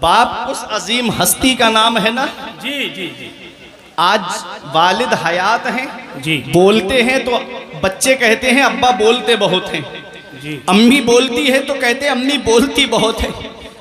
बाप उस अजीम हस्ती का नाम है ना। जी जी जी। आज वालिद हयात हैं जी। बोलते हैं तो बच्चे कहते हैं अब्बा बोलते बहुत हैं जी। अम्मी बोलती है तो कहते हैं अम्मी बोलती बहुत है।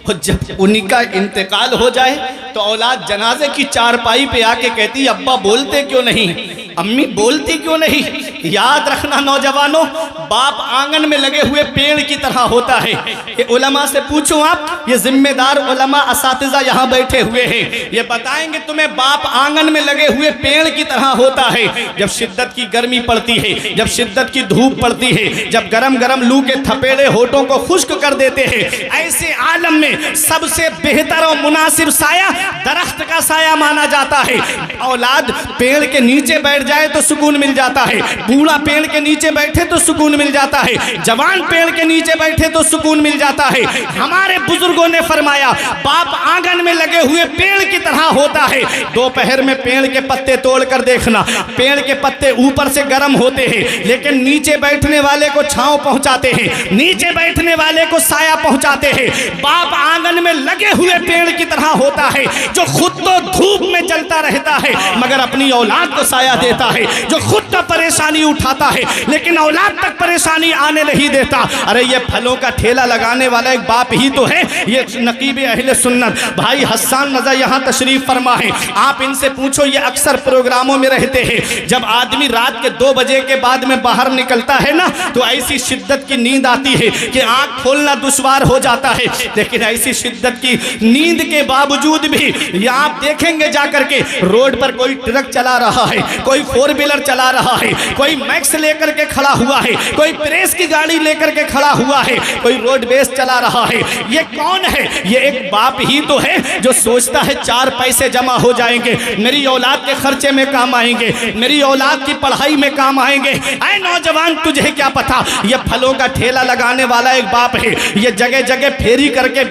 और जब उन्हीं का इंतकाल हो जाए तो औलाद जनाजे की चारपाई पे आके कहती है अब्बा बोलते क्यों नहीं, अम्मी बोलती क्यों नहीं। याद रखना नौजवानों, बाप आंगन में लगे हुए पेड़ की तरह होता है। ये उलमा से पूछो आप, ये जिम्मेदार उलमा असातिज़ा यहाँ बैठे हुए हैं, ये बताएंगे तुम्हें बाप आंगन में लगे हुए पेड़ की तरह होता है। जब शिद्दत की गर्मी पड़ती है, जब शिद्दत की धूप पड़ती है, जब गरम गरम लू के थपेड़े होठों को खुश्क कर देते हैं, ऐसे आलम में सबसे बेहतर और मुनासिब साया दरख्त का साया माना जाता है। औलाद पेड़ के नीचे बैठ जाए तो सुकून मिल जाता है, बूढ़ा पेड़ के नीचे बैठे तो सुकून मिल जाता है, जवान पेड़ के नीचे बैठे तो सुकून मिल जाता है। हमारे बुजुर्गों ने फरमाया बाप आंगन में लगे हुए पेड़ की तरह होता है। दोपहर में पेड़ के पत्ते तोड़ कर देखना, पेड़ के पत्ते ऊपर से गर्म होते हैं लेकिन नीचे बैठने वाले को छांव पहुंचाते हैं, नीचे बैठने वाले को साया पहुंचाते हैं। बाप आंगन में लगे हुए पेड़ की तरह होता है जो खुद तो धूप में जलता रहता है मगर अपनी औलाद को साया देता है, जो खुद तो परेशानी उठाता है लेकिन औलाद तक परेशानी आने नहीं देता। अरे ये फलों का ठेला लगाने वाला एक बाप ही तो है, ये नकीब अहले सुन्नत भाई हसन रज़ा यहाँ तशरीफ फरमा है। आप इनसे पूछो, ये अक्सर प्रोग्रामों में रहते हैं। जब आदमी रात के 2 बजे के बाद में बाहर निकलता है ना तो ऐसी शिद्दत की नींद आती है कि आंख खोलना दुश्वार हो जाता है। लेकिन ऐसी शिद्दत की नींद के बावजूद भी ये आप देखेंगे जाकर के रोड पर कोई ट्रक चला रहा है, कोई 4 व्हीलर चला रहा है, कोई मैक्स लेकर के खड़ा हुआ है, कोई प्रेस की गाड़ी लेकर के खड़ा हुआ है, कोई रोड बेस चला रहा है। ये कौन है? ये एक बाप ही तो है जो सोचता है 4 पैसे जमा हो जाएंगे, मेरी औलाद के खर्चे में काम आएंगे, मेरी औलाद की पढ़ाई में काम आएंगे। ऐ नौजवान, तुझे क्या पता ये फलों का ठेला लगाने वाला एक बाप है, ये जगह जगह फेरी करके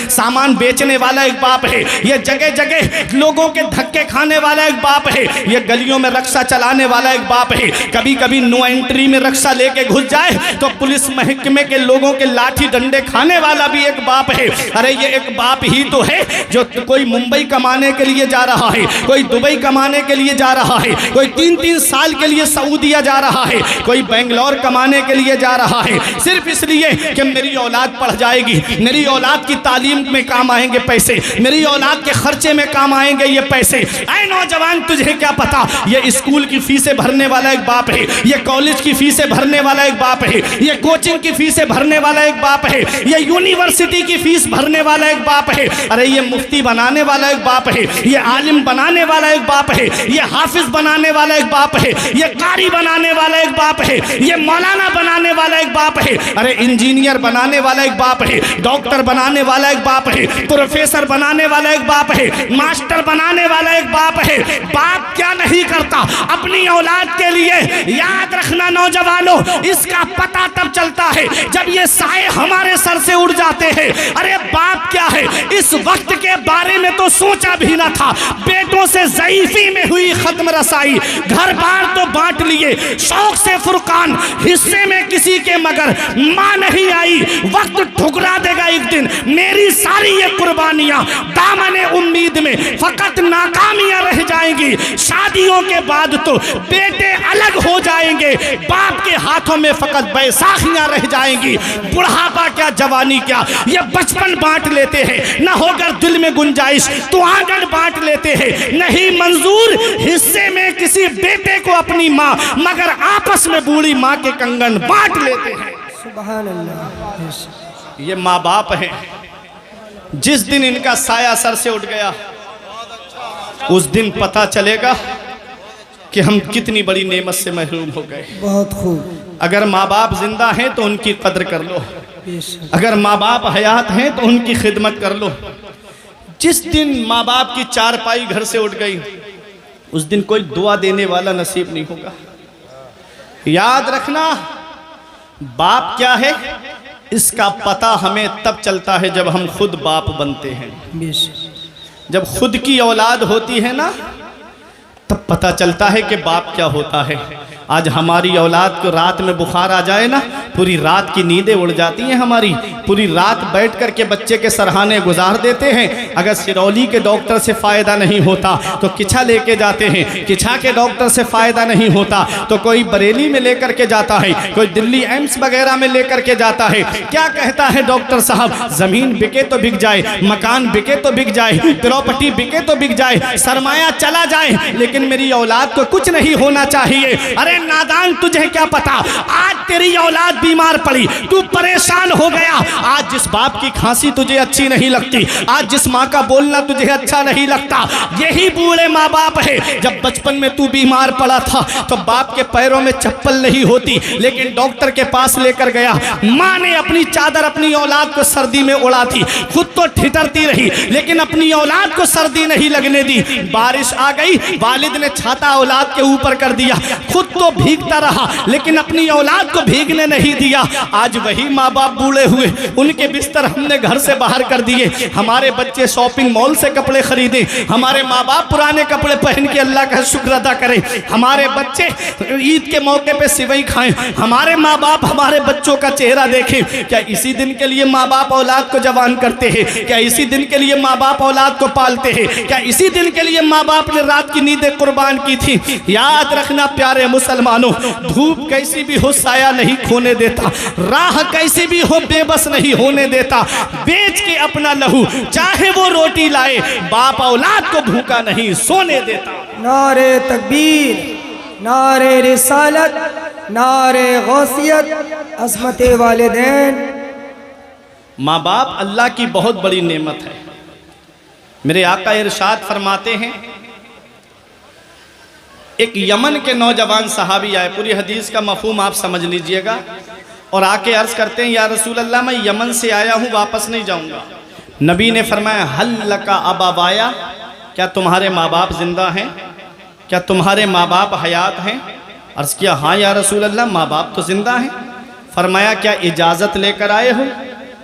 सामान बेचने वाला एक बाप है, ये जगह जगह लोगों के धक्के खाने वाला एक बाप है, ये गलियों में रक्षा चलाने वाला एक बाप है। कभी कभी नो एंट्री में रक्षा लेके घुस जाए तो पुलिस महकमे के लोगों के लाठी डंडे खाने वाला भी एक बाप है। अरे ये एक बाप ही तो है जो कोई मुंबई कमाने के लिए जा रहा है, कोई दुबई कमाने के लिए जा रहा है, कोई 3-3 साल के लिए सऊदीया जा रहा है, कोई बेंगलोर कमाने के लिए जा रहा है, सिर्फ इसलिए कि मेरी औलाद पढ़ जाएगी, मेरी औलाद की तालीम में काम आएंगे पैसे, मेरी औलाद के खर्चे में काम आएंगे ये पैसे। ऐ नौजवान, तुझे क्या पता ये स्कूल की फीसें भरने वाला एक बाप है, ये कॉलेज की फीसें भरने वाला एक बाप है, ये कोचिंग की फीसें भरने वाला एक बाप है, ये यूनिवर्सिटी की फीस भरने वाला एक बाप है। अरे ये मुफ्ती बनाने वाला एक बाप है, ये आलिम बनाने वाला एक बाप है, ये हाफिज बनाने वाला एक बाप है, ये कारी बनाने वाला एक बाप है, ये मौलाना बनाने वाला एक बाप है, अरे इंजीनियर बनाने वाला एक बाप है, डॉक्टर बनाने वाला एक बाप है, प्रोफेसर बनाने वाला एक बाप है, मास्टर बनाने वाला एक बाप है। बाप क्या नहीं करता अपनी औलाद के लिए। याद रखना नौजवानों, इसका पता तब चलता है जब ये साए हमारे सर से उड़ जाते हैं। अरे बाप क्या है, इस वक्त के बारे में तो सोचा भी ना था। बेटों से ज़ईफ़ी में हुई खत्म रसाई, घर बार तो बांट लिए, शौक से फुरकान, हिस्से में किसी के मगर माँ नहीं आई। वक्त ठुकरा देगा एक दिन मेरी सारी ये कुर्बानियां, दामने उम्मीद में फकत नाकामियां रह जाएंगी। शादियों के बाद तो बेटे अलग हो जाएंगे, बाप के हाथों में फकत बैसाखियां रह जाएंगी। बुढ़ापा क्या, जवानी क्या, ये बचपन बांट लेते हैं। न होकर दिल में गुंजाइश तो आंगन बांट लेते हैं। नहीं मंजूर हिस्से में किसी बेटे को अपनी माँ, मगर आपस में बूढ़ी माँ के कंगन बांट लेते हैं। सुभान अल्लाह। ये माँ बाप हैं, जिस दिन इनका साया सर से उठ गया उस दिन पता चलेगा कि हम कितनी बड़ी नेमत से महरूम हो गए। बहुत खूब। अगर माँ बाप जिंदा हैं तो उनकी कद्र कर लो, अगर माँ बाप हयात हैं तो उनकी खिदमत कर लो। जिस दिन माँ बाप की चारपाई घर से उठ गई उस दिन कोई दुआ देने वाला नसीब नहीं होगा। याद रखना, बाप क्या है इसका पता हमें तब चलता है जब हम खुद बाप बनते हैं। जब खुद की औलाद होती है ना तब पता चलता है कि बाप क्या होता है। आज हमारी औलाद को रात में बुखार आ जाए ना पूरी रात की नींदें उड़ जाती हैं हमारी, पूरी रात बैठ कर के बच्चे के सरहाने गुजार देते हैं। अगर सिरौली के डॉक्टर से फ़ायदा नहीं होता तो किछा लेके जाते हैं, किछा के डॉक्टर से फ़ायदा नहीं होता तो कोई बरेली में लेकर के जाता है, कोई दिल्ली एम्स वगैरह में लेकर के जाता है। क्या कहता है डॉक्टर साहब, ज़मीन बिके तो बिक जाए, मकान बिके तो बिक जाए, प्रॉपर्टी बिके तो बिक जाए, सरमाया चला जाए, लेकिन मेरी औलाद को कुछ नहीं होना चाहिए। अरे नादान, तुझे क्या पता, आज तेरी औलाद बीमार पड़ी, तू परेशान हो गया। आज जिस बाप की खांसी तुझे अच्छी नहीं लगती, आज जिस माँ का बोलना तुझे अच्छा नहीं लगता, यही बूढ़े माँ बाप है। जब बचपन में तू बीमार पड़ा था तो बाप के पैरों में चप्पल नहीं होती, लेकिन डॉक्टर के पास लेकर गया। माँ ने अपनी चादर अपनी औलाद को सर्दी में उड़ा दी, खुद तो ठिठरती रही, लेकिन अपनी औलाद को सर्दी नहीं लगने दी। बारिश आ गई, वालिद ने छाता औलाद के ऊपर कर दिया, खुद तो भीगता रहा, लेकिन अपनी औलाद को भीगने नहीं दिया। आज वही माँ बाप बूढ़े हुए, उनके बिस्तर हमने घर से बाहर कर दिए। हमारे बच्चे शॉपिंग मॉल से कपड़े खरीदे, हमारे माँ बाप पुराने कपड़े पहन के अल्लाह का शुक्र अदा करें। हमारे बच्चे ईद के मौके पे सिवई खाएं, हमारे माँ बाप हमारे बच्चों का चेहरा देखें। क्या इसी दिन के लिए माँ बाप औलाद को जवान करते हैं? क्या इसी दिन के लिए माँ बाप औलाद को पालते हैं? क्या इसी दिन के लिए माँ बाप ने रात की नींदें कुर्बान की थी? याद रखना प्यारे मुसलमानों, धूप कैसी भी हो साया नहीं खोने देता, राह कैसी भी हो बेबस नहीं होने देता। बेच के अपना लहू चाहे वो रोटी लाए, बाप औलाद को भूखा नहीं सोने देता। नारे तकबीर, नारे रिसालत, नारे गौसियत, अज़मत वालिदैन। माँ बाप अल्लाह की बहुत बड़ी नेमत है। मेरे आका इरशाद फरमाते हैं, एक यमन के नौजवान सहाबी आए, पूरी हदीस का मफहूम आप समझ लीजिएगा, और आके अर्ज करते हैं, या रसूल अल्लाह मैं यमन से आया हूँ, वापस नहीं जाऊँगा। नबी ने फरमाया, हल लका अबावाया, क्या तुम्हारे माँ बाप जिंदा हैं? क्या तुम्हारे माँ बाप हयात हैं? अर्ज किया, हाँ या रसूल अल्लाह माँ बाप तो जिंदा हैं। फरमाया, क्या इजाज़त लेकर आए हो?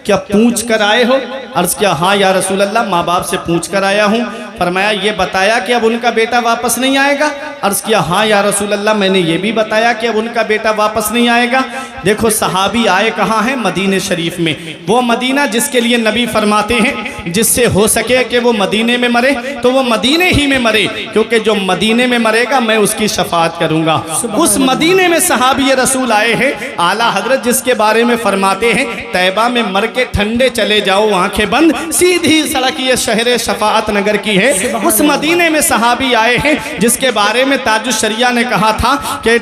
क्या पूछ कर आए हो? अर्ज किया, हाँ या रसूल अल्लाह माँ बाप से पूछ कर आया हूँ। फरमाया, ये बताया कि अब उनका बेटा वापस नहीं आएगा? अर्ज किया, हाँ या रसूल अल्लाह मैंने ये भी बताया कि अब उनका बेटा वापस नहीं आएगा। देखो सहाबी आए कहाँ हैं? मदीने शरीफ में। वो मदीना जिसके लिए नबी फरमाते हैं, जिससे हो सके कि वो मदीने में मरे तो वो मदीने ही में मरे, क्योंकि जो मदीने में मरेगा मैं उसकी शफाअत करूँगा। उस मदीने में सहाबी रसूल आए हैं, आला हजरत जिसके बारे में फरमाते हैं, तैबा में मर के ठंडे चले जाओ आंखें बंद, सीधी सड़क ये शहर शफाअत नगर की है। उस मदीने में सहाबी आए हैं जिसके बारे में ताजुश शरिया ने कहा था कि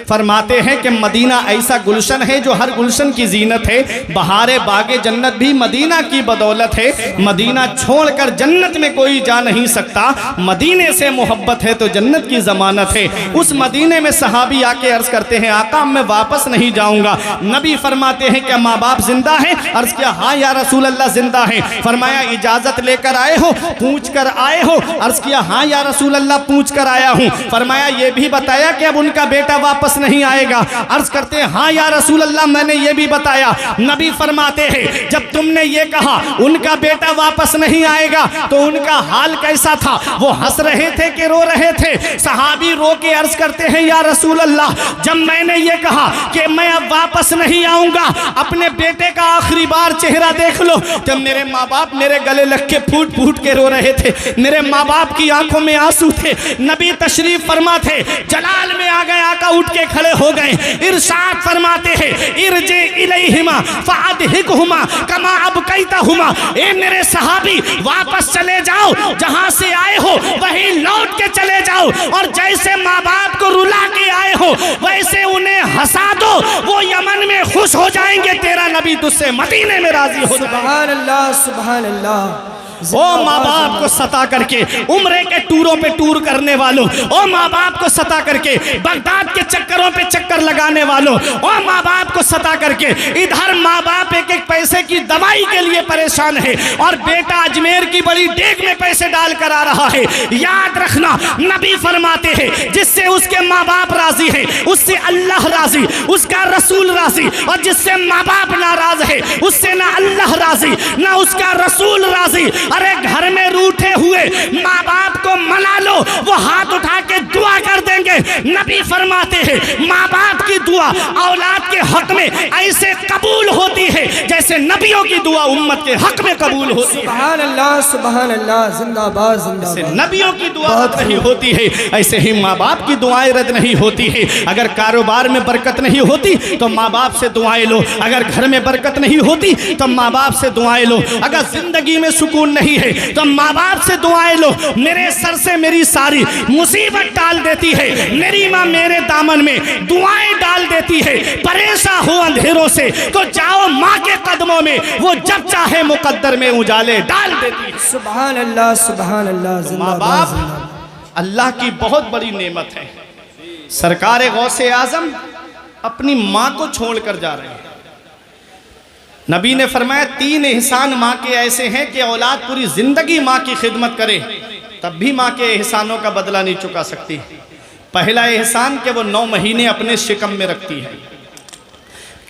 फरमाते हैं कि मदीना ऐसा गुलशन है जो हर गुलशन की जीनत है, बहारे बागे जन्नत भी मदीना की बदौलत है। मदीना छोड़कर जन्नत में कोई जा नहीं सकता, मदीने से मोहब्बत है तो जन्नत की जमानत है। उस मदीने में सहाबी आके अर्ज करते हैं, आका मैं वापस नहीं जाऊंगा। नबी फरमाते हैं, क्या माँ बाप जिंदा है? अर्ज किया, हाँ या रसूल अल्लाह जिंदा है। फरमाया, इजाजत लेकर आए हो? पूछ कर आए हो? अर्ज किया, हाँ या रसूल अल्लाह पूछ कर आया हूँ। फरमाया, ये भी बताया कि अब उनका बेटा वापस नहीं आएगा? अर्ज करते हैं, हाँ या रसूल अल्लाह मैंने ये भी बताया। नबी फरमाते हैं, जब तुमने ये कहा उनका बेटा वापस नहीं आएगा तो उनका हाल कैसा था? वो हंस रहे थे कि रो रहे थे? सहाबी रो के अर्ज करते हैं, या रसूल अल्लाह जब मैंने ये कहा कि मैं अब वापस नहीं आऊंगा, अपने बेटे का आखिरी बार चेहरा देख लो, जब मेरे माँ बाप मेरे गले लग के फूट फूट के रो रहे थे, मेरे माँ बाप की आंखों में आंसू थे। नबी तशरीफ फरमा थे, जलाल में आ गए, आका उठ के खड़े हो गए, इरशाद फरमाते हैं, इरजे इलैहिमा फअदहिकहुमा कमा अबकैतहुमा। ए मेरे सहाबी वापस चले जाओ, जहां से आए हो वहीं लौट के चले जाओ, और जैसे माँ बाप को रुला के आए हो वैसे उन्हें हंसा दो, वो यमन में खुश हो जाएंगे, तेरा नबी तुझसे मदीने में राजी हो जाएगा। सुभान अल्लाह, सुभान अल्लाह। ओ माँ बाप को सता करके उम्रे के टूरों पे टूर करने वालों, ओ माँ बाप को सता करके बगदाद के चक्करों पे चक्कर लगाने वालों, ओ माँ बाप को सता करके इधर माँ बाप एक एक पैसे की दवाई के लिए परेशान है और बेटा अजमेर की बड़ी डेग में पैसे डाल कर आ रहा है। याद रखना, नबी फरमाते हैं, जिससे उसके माँ बाप राजी है उससे अल्लाह राजी, उसका रसूल राजी, और जिससे माँ बाप नाराज है उससे ना अल्लाह राजी ना उसका रसूल राजी। अरे घर में रूठे हुए माँ बाप को मना लो, वो हाथ उठा के दुआ कर देंगे। नबी फरमाते हैं माँ बाप की दुआ औलाद के हक में ऐसे कबूल होती है जैसे नबियों की दुआ उम्मत के हक में कबूल होती है। सुभान अल्लाह, जिंदाबाद जिंदाबाद। नबियों की दुआ रद्द नहीं होती है, ऐसे ही माँ बाप की दुआएं रद्द नहीं होती है। अगर कारोबार में बरकत नहीं होती तो माँ बाप से दुआएं लो, अगर घर में बरकत नहीं होती तो माँ बाप से दुआएं लो, अगर जिंदगी में सुकून नहीं है तो माँ बाप से दुआएं लो। मेरे सर से मेरी सारी मुसीबत टाल देती है मेरी माँ, मेरे दामन में दुआएं डाल देती है। परेशान हो अंधेरों से तो जाओ माँ के कदमों में, वो जब चाहे मुकद्दर में उजाले डाल देती है। सुभान अल्लाह, सुभान अल्लाह। माँ जिंदाबाद बाप जिंदाबाद। अल्लाह की बहुत बड़ी नेमत है। सरकार गौसे आजम अपनी माँ को छोड़कर जा रहे हैं। नबी ने फरमाया 3 एहसान माँ के ऐसे हैं कि औलाद पूरी जिंदगी माँ की खिदमत करे तब भी माँ के एहसानों का बदला नहीं चुका सकती। पहला एहसान कि वो 9 महीने अपने शिकम में रखती है,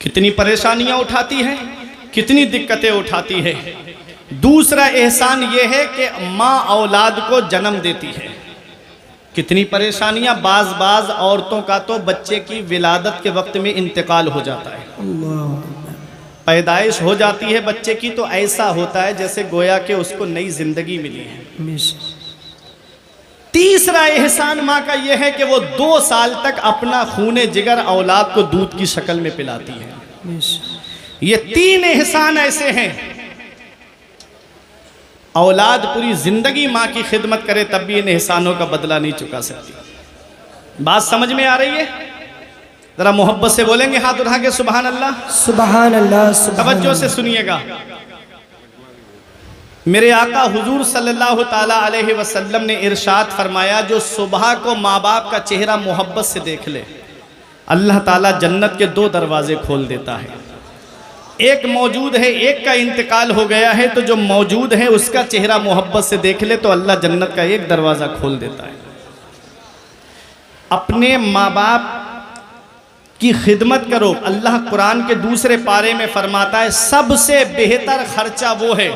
कितनी परेशानियां उठाती है, कितनी दिक्कतें उठाती है। दूसरा एहसान ये है कि माँ औलाद को जन्म देती है, कितनी परेशानियां। बाज औरतों का तो बच्चे की विलादत के वक्त में इंतकाल हो जाता है, पैदाइश हो जाती है बच्चे की तो ऐसा होता है जैसे गोया कि उसको नई जिंदगी मिली है। तीसरा एहसान माँ का यह है कि वो 2 साल तक अपना खूने जिगर औलाद को दूध की शक्ल में पिलाती है। ये 3 एहसान ऐसे हैं, औलाद पूरी जिंदगी माँ की खिदमत करे तब भी इन एहसानों का बदला नहीं चुका सकती। बात समझ में आ रही है? जरा मोहब्बत से बोलेंगे हाथ उठा के सुभान अल्लाह, सुभान अल्लाह। तवज्जो से सुनिएगा। मेरे आका हुजूर सल्लल्लाहु ताला अलैहि वसल्लम ने इरशाद फरमाया, जो सुबह को माँ बाप का चेहरा मोहब्बत से देख ले अल्लाह ताला जन्नत के 2 दरवाजे खोल देता है। एक मौजूद है, एक का इंतकाल हो गया है, तो जो मौजूद है उसका चेहरा मोहब्बत से देख ले तो अल्लाह जन्नत का 1 दरवाज़ा खोल देता है। अपने माँ बाप की खिदमत करो। अल्लाह कुरान के दूसरे पारे में फरमाता है सबसे बेहतर खर्चा वो है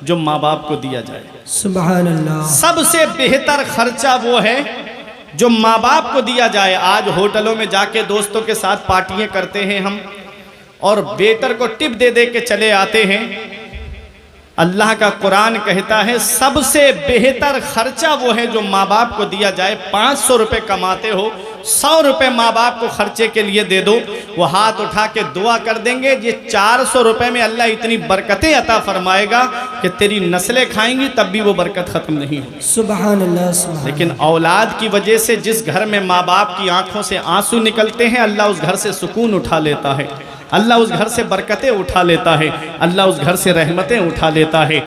जो माँ बाप को दिया जाए। सुभान अल्लाह। सबसे बेहतर खर्चा वो है जो माँ बाप को दिया जाए। आज होटलों में जाके दोस्तों के साथ पार्टियां करते हैं हम और वेटर को टिप दे दे के चले आते हैं। अल्लाह का कुरान कहता है सबसे बेहतर खर्चा वो है जो माँ बाप को दिया जाए। 500 रुपये कमाते हो, 100 रुपये माँ बाप को खर्चे के लिए दे दो, वो हाथ उठा के दुआ कर देंगे। ये 400 रुपये में अल्लाह इतनी बरकतें अता फरमाएगा कि तेरी नस्लें खाएंगी तब भी वो बरकत ख़त्म नहीं होगी। सुभान अल्लाह, सुभान। लेकिन औलाद की वजह से जिस घर में माँ बाप की आंखों से आंसू निकलते हैं अल्लाह उस घर से सुकून उठा लेता है, अल्लाह उस घर से बरकतें उठा लेता है, अल्लाह उस घर से रहमतें उठा लेता है।